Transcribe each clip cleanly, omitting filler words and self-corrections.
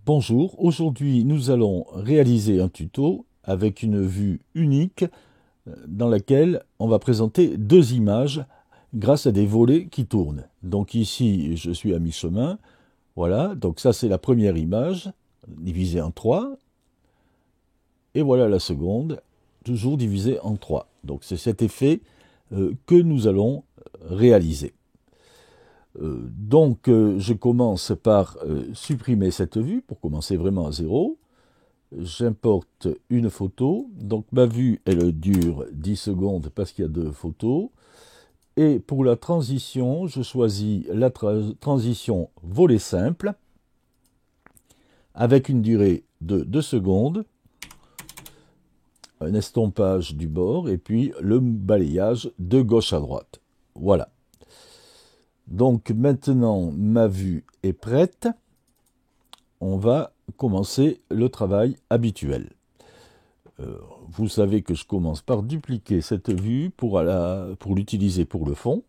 Bonjour, aujourd'hui nous allons réaliser un tuto avec une vue unique dans laquelle on va présenter deux images grâce à des volets qui tournent. Donc ici je suis à mi-chemin, voilà, donc ça c'est la première image divisée en trois, et voilà la seconde, toujours divisée en trois. Donc c'est cet effet que nous allons réaliser. Je commence par supprimer cette vue pour commencer vraiment à zéro. J'importe une photo. Donc ma vue, elle dure 10 secondes parce qu'il y a deux photos. Et pour la transition, je choisis la transition volet simple avec une durée de 2 secondes, un estompage du bord et puis le balayage de gauche à droite. Voilà. Donc maintenant, ma vue est prête. On va commencer le travail habituel. Vous savez que je commence par dupliquer cette vue pour l'utiliser pour le fond.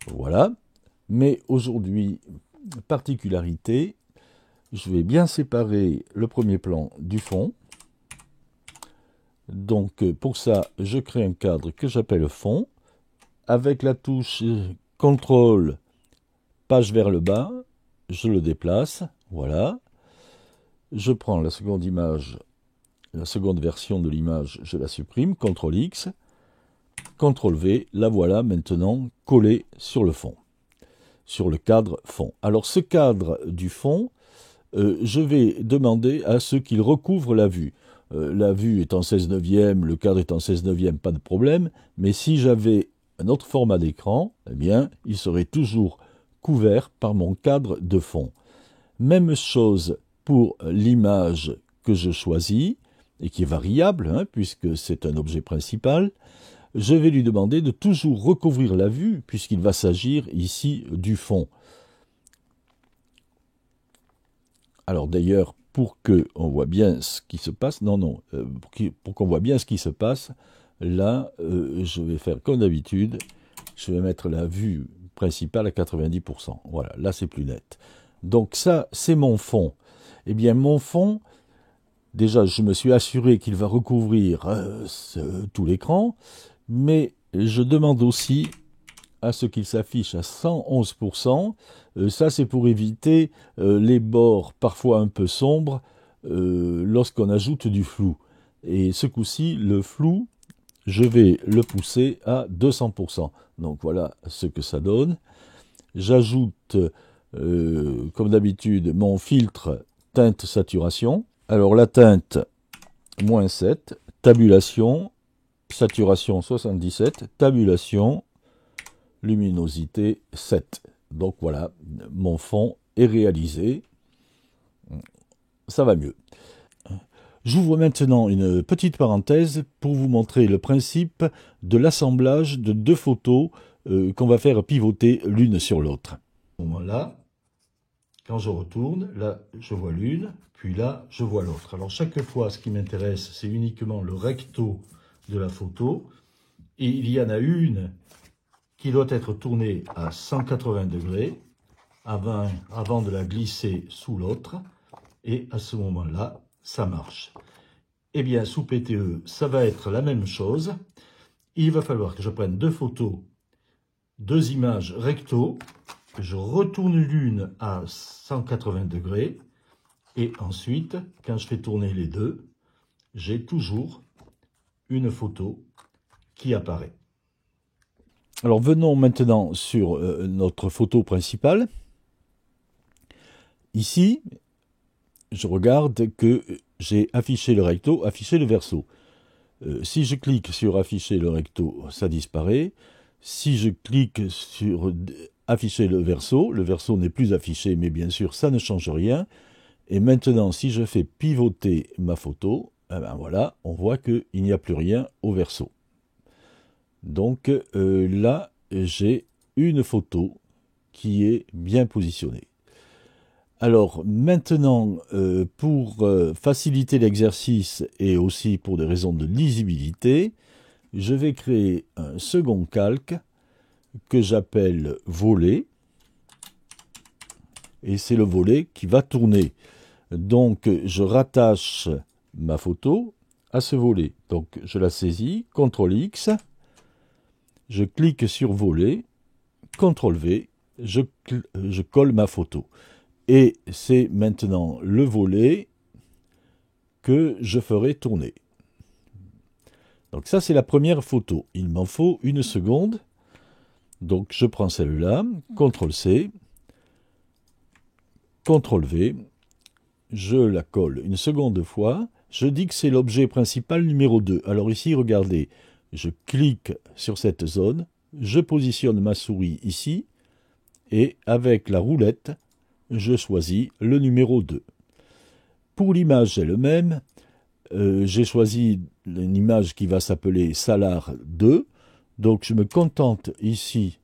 Voilà. Mais aujourd'hui, particularité, je vais bien séparer le premier plan du fond. Donc pour ça, je crée un cadre que j'appelle fond. Avec la touche CTRL, page vers le bas, je le déplace, voilà. Je prends la seconde image, la seconde version de l'image, je la supprime, CTRL X, CTRL V, la voilà maintenant collée sur le fond, sur le cadre fond. Alors ce cadre du fond, je vais demander à ce qu'il recouvre la vue. La vue est en 16/9, le cadre est en 16/9, pas de problème, mais si j'avais un autre format d'écran, eh bien, il serait toujours couvert par mon cadre de fond. Même chose pour l'image que je choisis, et qui est variable, hein, puisque c'est un objet principal. Je vais lui demander de toujours recouvrir la vue, puisqu'il va s'agir ici du fond. Alors d'ailleurs, pour qu'on voit bien ce qui se passe, pour qu'on voit bien ce qui se passe, là, je vais faire comme d'habitude, je vais mettre la vue principale à 90%. Voilà, là c'est plus net. Donc ça, c'est mon fond. Eh bien, mon fond, déjà, je me suis assuré qu'il va recouvrir tout l'écran, mais je demande aussi à ce qu'il s'affiche à 111%. Ça, c'est pour éviter les bords parfois un peu sombres lorsqu'on ajoute du flou. Et ce coup-ci, le flou, je vais le pousser à 200%. Donc voilà ce que ça donne. J'ajoute, comme d'habitude, mon filtre teinte saturation. Alors la teinte, -7, tabulation, saturation 77, tabulation, luminosité 7. Donc voilà, mon fond est réalisé. Ça va mieux. J'ouvre maintenant une petite parenthèse pour vous montrer le principe de l'assemblage de deux photos qu'on va faire pivoter l'une sur l'autre. Là, quand je retourne, là je vois l'une, puis là je vois l'autre. Alors chaque fois, ce qui m'intéresse, c'est uniquement le recto de la photo. Et il y en a une qui doit être tournée à 180 degrés avant de la glisser sous l'autre. Et à ce moment-là, ça marche. Eh bien, sous PTE, ça va être la même chose. Il va falloir que je prenne deux photos, deux images recto, que je retourne l'une à 180 degrés. Et ensuite, quand je fais tourner les deux, j'ai toujours une photo qui apparaît. Alors venons maintenant sur notre photo principale. Ici, je regarde que j'ai affiché le recto, affiché le verso. Si je clique sur afficher le recto, ça disparaît. Si je clique sur afficher le verso n'est plus affiché, mais bien sûr, ça ne change rien. Et maintenant, si je fais pivoter ma photo, eh ben voilà, on voit qu'il n'y a plus rien au verso. Donc là, j'ai une photo qui est bien positionnée. Alors maintenant, pour faciliter l'exercice et aussi pour des raisons de lisibilité, je vais créer un second calque que j'appelle volet. et c'est le volet qui va tourner. Donc je rattache ma photo à ce volet. Donc je la saisis, CTRL X, je clique sur volet, CTRL V, je colle ma photo. Et c'est maintenant le volet que je ferai tourner. Donc ça, c'est la première photo. Il m'en faut une seconde. Donc je prends celle-là, CTRL-C, CTRL-V, je la colle une seconde fois. Je dis que c'est l'objet principal numéro 2. Alors ici, regardez, je clique sur cette zone, je positionne ma souris ici, et avec la roulette, je choisis le numéro 2. Pour l'image elle-même, j'ai choisi une image qui va s'appeler Salar 2. Donc je me contente ici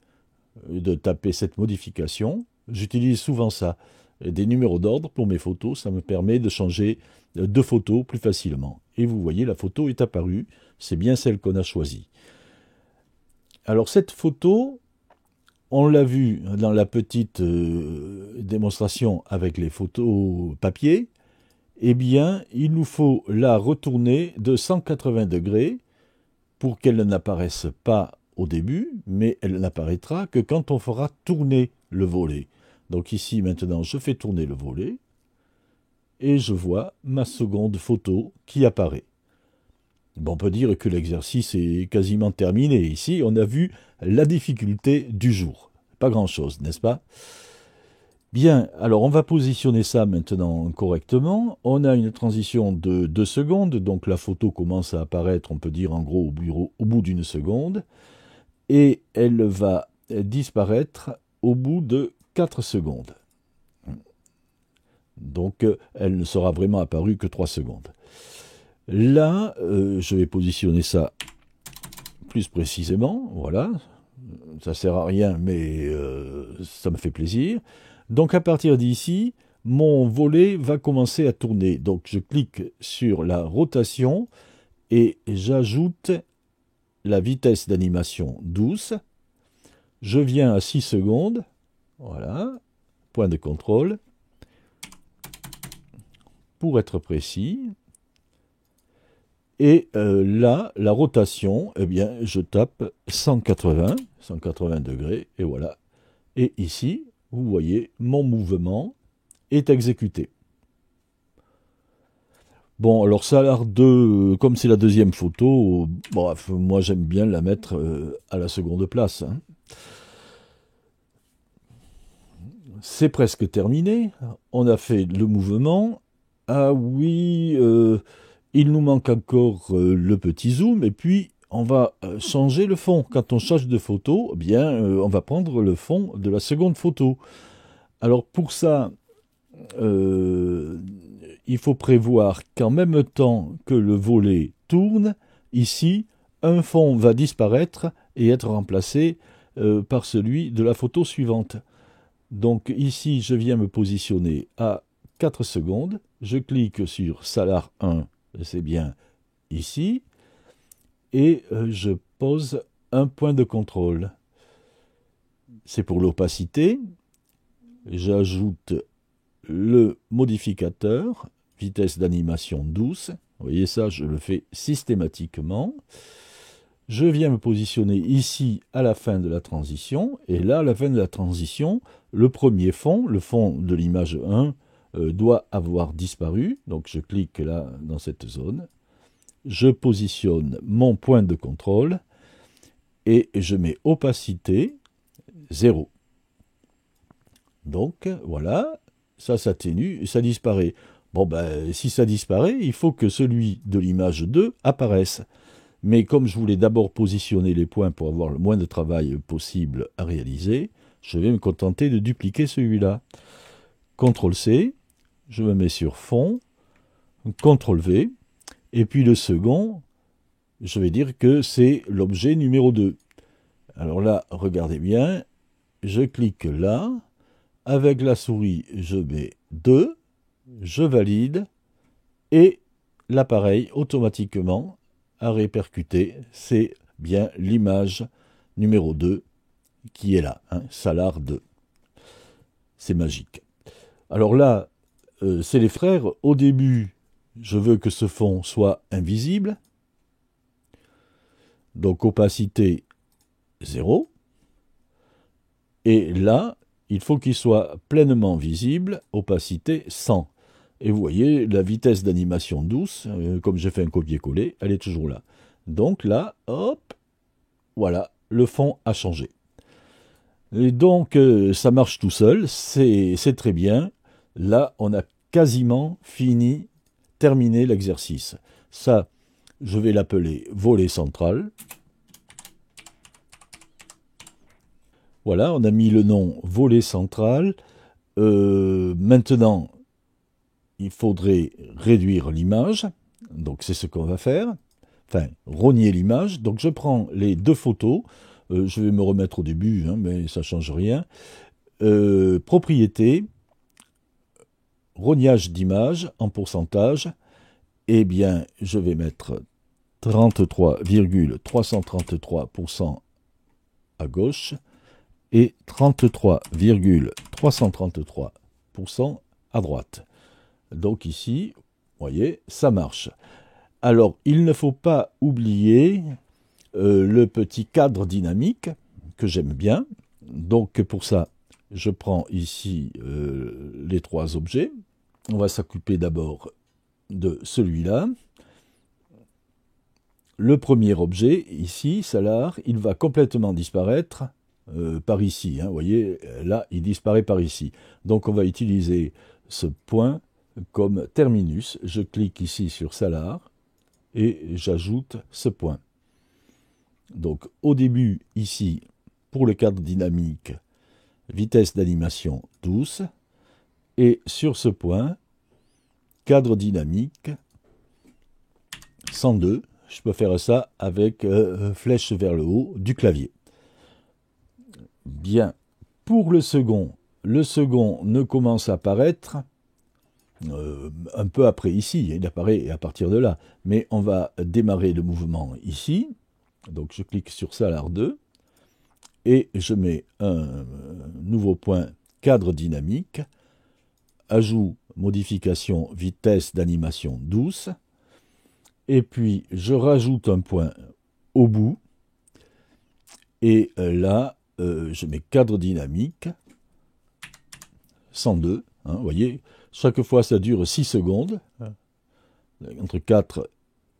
de taper cette modification. J'utilise souvent ça, des numéros d'ordre pour mes photos. Ça me permet de changer de photo plus facilement. Et vous voyez, la photo est apparue. C'est bien celle qu'on a choisie. Alors cette photo, on l'a vu dans la petite démonstration avec les photos papier. Eh bien, il nous faut la retourner de 180 degrés pour qu'elle n'apparaisse pas au début, mais elle n'apparaîtra que quand on fera tourner le volet. Donc ici, maintenant, je fais tourner le volet et je vois ma seconde photo qui apparaît. Bon, on peut dire que l'exercice est quasiment terminé. Ici, on a vu la difficulté du jour. Pas grand-chose, n'est-ce pas ? Bien, alors on va positionner ça maintenant correctement. On a une transition de 2 secondes, donc la photo commence à apparaître, on peut dire en gros au bout d'une seconde, et elle va disparaître au bout de 4 secondes. Donc elle ne sera vraiment apparue que 3 secondes. Là, je vais positionner ça plus précisément, voilà. Ça ne sert à rien, mais ça me fait plaisir. Donc à partir d'ici, mon volet va commencer à tourner. Donc je clique sur la rotation et j'ajoute la vitesse d'animation douce. Je viens à 6 secondes. Voilà, point de contrôle. Pour être précis. Et là, la rotation, eh bien, je tape 180 degrés, et voilà. Et ici, vous voyez, mon mouvement est exécuté. Bon, alors Salar 2, comme c'est la deuxième photo, bref, moi j'aime bien la mettre à la seconde place. Hein. C'est presque terminé. On a fait le mouvement. Ah oui, il nous manque encore le petit zoom, et puis on va changer le fond. Quand on change de photo, eh bien, on va prendre le fond de la seconde photo. Alors pour ça, il faut prévoir qu'en même temps que le volet tourne, ici, un fond va disparaître et être remplacé par celui de la photo suivante. Donc ici, je viens me positionner à 4 secondes. Je clique sur Salar 1, c'est bien ici, et je pose un point de contrôle. C'est pour l'opacité. J'ajoute le modificateur, vitesse d'animation douce. Vous voyez ça, je le fais systématiquement. Je viens me positionner ici à la fin de la transition, et là, à la fin de la transition, le premier fond, le fond de l'image 1, doit avoir disparu. Donc je clique là dans cette zone. Je positionne mon point de contrôle et je mets opacité 0. Donc voilà, ça s'atténue et ça disparaît. Bon ben, si ça disparaît, il faut que celui de l'image 2 apparaisse. Mais comme je voulais d'abord positionner les points pour avoir le moins de travail possible à réaliser, je vais me contenter de dupliquer celui-là. CTRL-C, je me mets sur fond, CTRL-V, et puis le second, je vais dire que c'est l'objet numéro 2. Alors là, regardez bien, je clique là, avec la souris, je mets 2, je valide, et l'appareil, automatiquement, a répercuté, c'est bien l'image numéro 2 qui est là, hein, Salar 2. C'est magique. Alors là, c'est les frères. Au début, je veux que ce fond soit invisible. Donc opacité 0. Et là, il faut qu'il soit pleinement visible, opacité 100. Et vous voyez, la vitesse d'animation douce, comme j'ai fait un copier-coller, elle est toujours là. Donc là, hop, voilà, le fond a changé. Et donc, ça marche tout seul, c'est très bien. Là, on a quasiment fini, terminé l'exercice. Ça, je vais l'appeler volet central. Voilà, on a mis le nom volet central. Maintenant, il faudrait réduire l'image. Donc, c'est ce qu'on va faire. Enfin, rogner l'image. Donc, je prends les deux photos. Je vais me remettre au début, hein, mais ça ne change rien. Propriété, rognage d'image en pourcentage. Eh bien, je vais mettre 33,333% à gauche et 33,333% à droite. Donc ici, vous voyez, ça marche. Alors, il ne faut pas oublier le petit cadre dynamique que j'aime bien. Donc pour ça, je prends ici les trois objets. On va s'occuper d'abord de celui-là. Le premier objet, ici, Salar, il va complètement disparaître par ici. Hein, vous voyez, là, il disparaît par ici. Donc on va utiliser ce point comme terminus. Je clique ici sur Salar et j'ajoute ce point. Donc au début, ici, pour le cadre dynamique, vitesse d'animation douce. Et sur ce point, cadre dynamique 102. Je peux faire ça avec flèche vers le haut du clavier. Bien, pour le second ne commence à apparaître un peu après ici, il apparaît à partir de là, mais on va démarrer le mouvement ici, donc je clique sur Salar 2, et je mets un nouveau point cadre dynamique, ajout, modification, vitesse d'animation douce, et puis je rajoute un point au bout, et là, je mets cadre dynamique, 102, hein, vous voyez, chaque fois ça dure 6 secondes, entre 4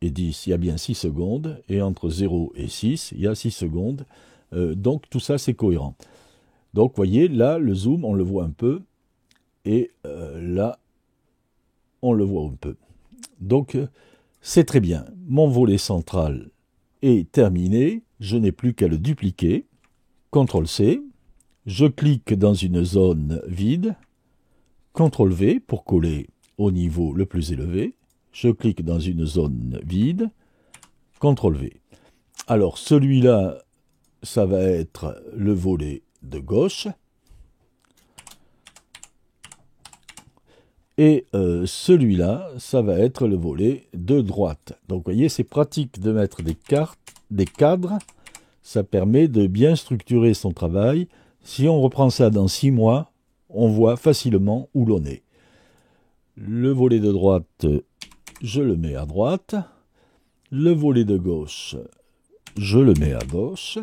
et 10, il y a bien 6 secondes, et entre 0 et 6, il y a 6 secondes, donc tout ça c'est cohérent. Donc vous voyez, là, le zoom, on le voit un peu, et là, on le voit un peu. Donc, c'est très bien. Mon volet central est terminé, je n'ai plus qu'à le dupliquer. CTRL-C, je clique dans une zone vide, CTRL-V pour coller au niveau le plus élevé, je clique dans une zone vide, CTRL-V. Alors, celui-là, ça va être le volet de gauche, et celui-là, ça va être le volet de droite. Donc, vous voyez, c'est pratique de mettre des cadres. Ça permet de bien structurer son travail. Si on reprend ça dans 6 mois, on voit facilement où l'on est. Le volet de droite, je le mets à droite. Le volet de gauche, je le mets à gauche.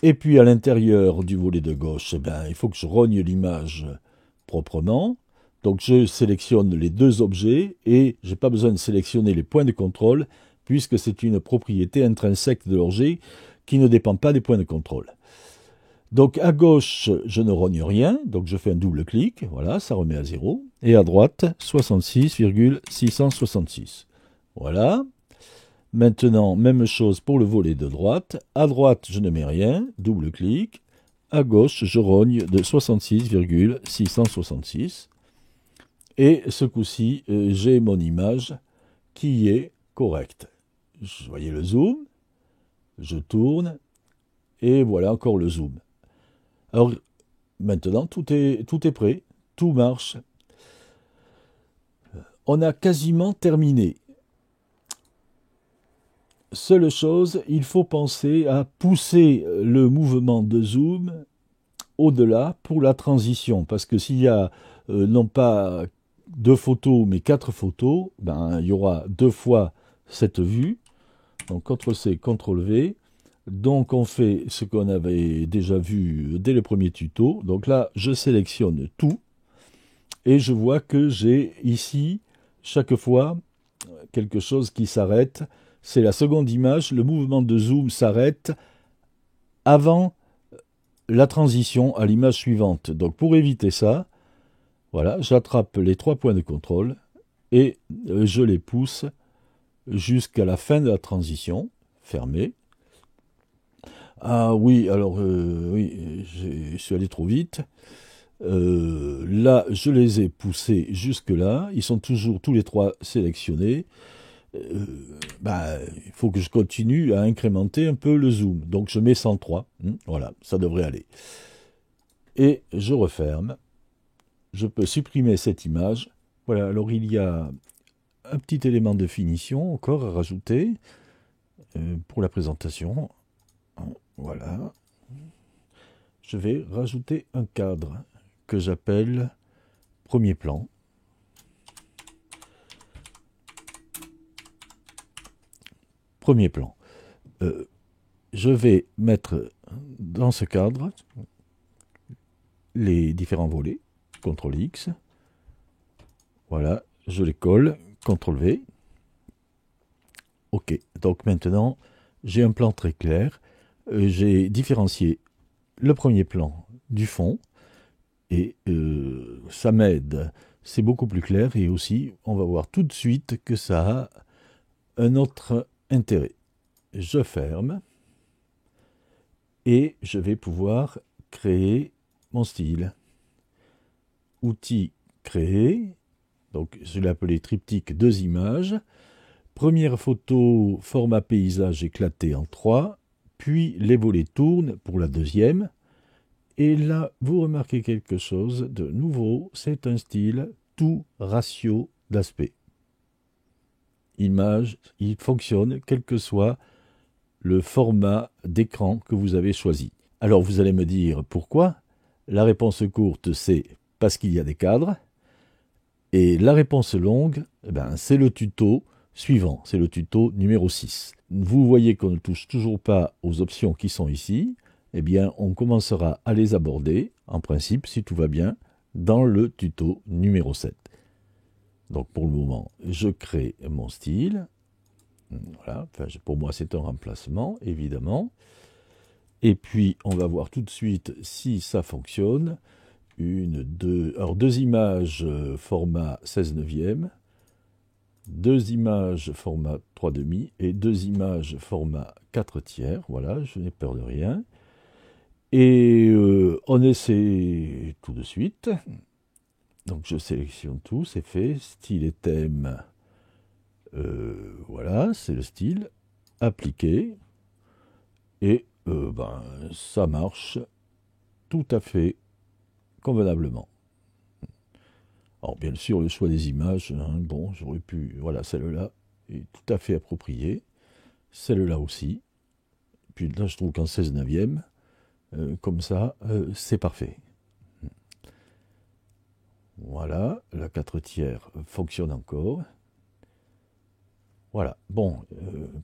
Et puis à l'intérieur du volet de gauche, il faut que je rogne l'image proprement. Donc je sélectionne les deux objets et je n'ai pas besoin de sélectionner les points de contrôle puisque c'est une propriété intrinsèque de l'objet qui ne dépend pas des points de contrôle. Donc à gauche, je ne rogne rien, donc je fais un double clic, voilà, ça remet à 0. Et à droite, 66,666. Voilà. Maintenant, même chose pour le volet de droite. À droite, je ne mets rien, double clic. À gauche, je rogne de 66,666. Et ce coup-ci, j'ai mon image qui est correcte. Vous voyez le zoom, je tourne, et voilà encore le zoom. Alors, maintenant, tout est prêt, tout marche. On a quasiment terminé. Seule chose, il faut penser à pousser le mouvement de zoom au-delà pour la transition. Parce que s'il y a non pas 2 photos, mais 4 photos, ben, il y aura 2 fois cette vue. Donc CTRL-C, CTRL-V. Donc on fait ce qu'on avait déjà vu dès le premier tuto. Donc là, je sélectionne tout. Et je vois que j'ai ici, chaque fois, quelque chose qui s'arrête. C'est la seconde image. Le mouvement de zoom s'arrête avant la transition à l'image suivante. Donc pour éviter ça, voilà, j'attrape les 3 points de contrôle et je les pousse jusqu'à la fin de la transition. Fermé. Ah oui, alors oui, je suis allé trop vite. Là, je les ai poussés jusque-là. Ils sont toujours tous les 3 sélectionnés. Il faut que je continue à incrémenter un peu le zoom. Donc je mets 103. Voilà, ça devrait aller. Et je referme. Je peux supprimer cette image. Voilà, alors il y a un petit élément de finition encore à rajouter pour la présentation. Voilà. Je vais rajouter un cadre que j'appelle premier plan. Premier plan. Je vais mettre dans ce cadre les différents volets. CTRL X. Voilà, je les colle. CTRL V. OK. Donc maintenant, j'ai un plan très clair. J'ai différencié le premier plan du fond. Et ça m'aide. C'est beaucoup plus clair. Et aussi, on va voir tout de suite que ça a un autre intérêt. Je ferme. Et je vais pouvoir créer mon style. Outil créer. Donc, je l'ai appelé triptyque 2 images. Première photo, format paysage éclaté en 3. Puis les volets tournent pour la deuxième. Et là, vous remarquez quelque chose de nouveau. C'est un style tout ratio d'aspect. Image, il fonctionne quel que soit le format d'écran que vous avez choisi. Alors vous allez me dire pourquoi. La réponse courte, c'est parce qu'il y a des cadres. Et la réponse longue, c'est le tuto suivant, c'est le tuto numéro 6. Vous voyez qu'on ne touche toujours pas aux options qui sont ici. Eh bien, on commencera à les aborder, en principe, si tout va bien, dans le tuto numéro 7. Donc pour le moment, je crée mon style. Voilà, enfin, pour moi c'est un remplacement, évidemment. Et puis on va voir tout de suite si ça fonctionne. Deux images format 16 neuvième, 2 images format 3 demi et 2 images format 4 tiers. Voilà, je n'ai peur de rien. Et on essaie tout de suite. Donc je sélectionne tout, c'est fait. Style et thème. Voilà, c'est le style. Appliquer. Et ça marche tout à fait convenablement. Alors bien sûr, le choix des images, bon, j'aurais pu... Voilà, celle-là est tout à fait appropriée. Celle-là aussi. Puis là, je trouve qu'en 16 neuvième, comme ça, c'est parfait. Voilà, la 4 tiers fonctionne encore. Voilà, bon,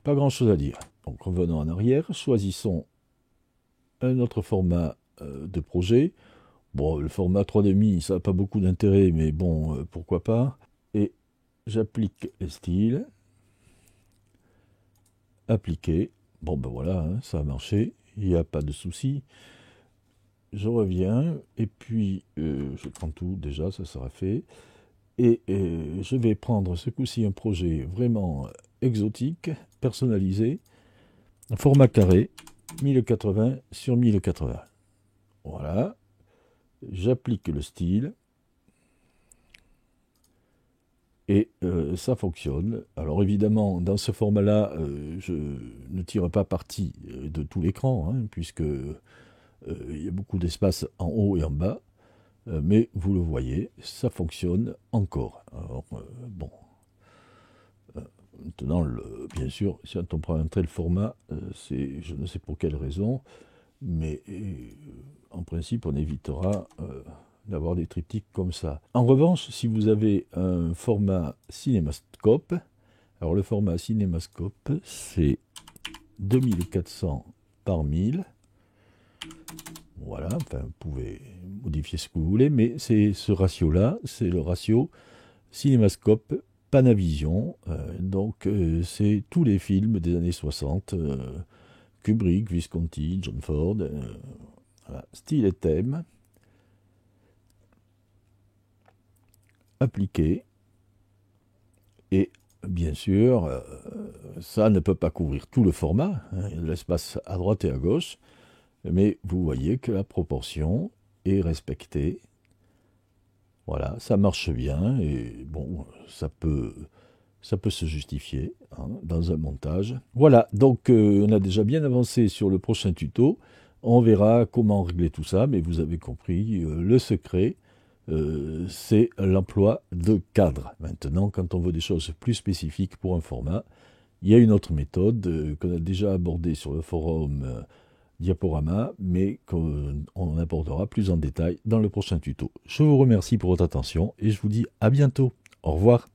pas grand-chose à dire. Donc revenons en arrière, choisissons un autre format de projet. Bon, le format 3,5, ça n'a pas beaucoup d'intérêt, mais bon, pourquoi pas. Et j'applique les styles. Appliquer. Bon, ben voilà, ça a marché, il n'y a pas de souci. Je reviens, et puis je prends tout, déjà, ça sera fait. Et je vais prendre ce coup-ci un projet vraiment exotique, personnalisé, format carré, 1080 sur 1080. Voilà. J'applique le style. Et ça fonctionne. Alors évidemment, dans ce format-là, je ne tire pas parti de tout l'écran, puisque il y a beaucoup d'espace en haut et en bas. Mais vous le voyez, ça fonctionne encore. Alors, bon. Maintenant, bien sûr, si on prend un tel format, c'est, je ne sais pour quelle raison, mais en principe, on évitera d'avoir des triptyques comme ça. En revanche, si vous avez un format cinémascope, alors le format cinémascope, c'est 2400 par 1000. Voilà, enfin, vous pouvez modifier ce que vous voulez, mais c'est ce ratio-là, c'est le ratio cinémascope Panavision. Donc, c'est tous les films des années 60, Kubrick, Visconti, John Ford, voilà, style et thème, appliqué, et bien sûr, ça ne peut pas couvrir tout le format, hein, il y a de l'espace à droite et à gauche, mais vous voyez que la proportion est respectée. Voilà, ça marche bien, et bon, ça peut se justifier hein, dans un montage. Voilà, donc on a déjà bien avancé sur le prochain tuto. On verra comment régler tout ça, mais vous avez compris, le secret, c'est l'emploi de cadres. Maintenant, quand on veut des choses plus spécifiques pour un format, il y a une autre méthode qu'on a déjà abordée sur le forum Diaporama, mais qu'on abordera plus en détail dans le prochain tuto. Je vous remercie pour votre attention et je vous dis à bientôt. Au revoir.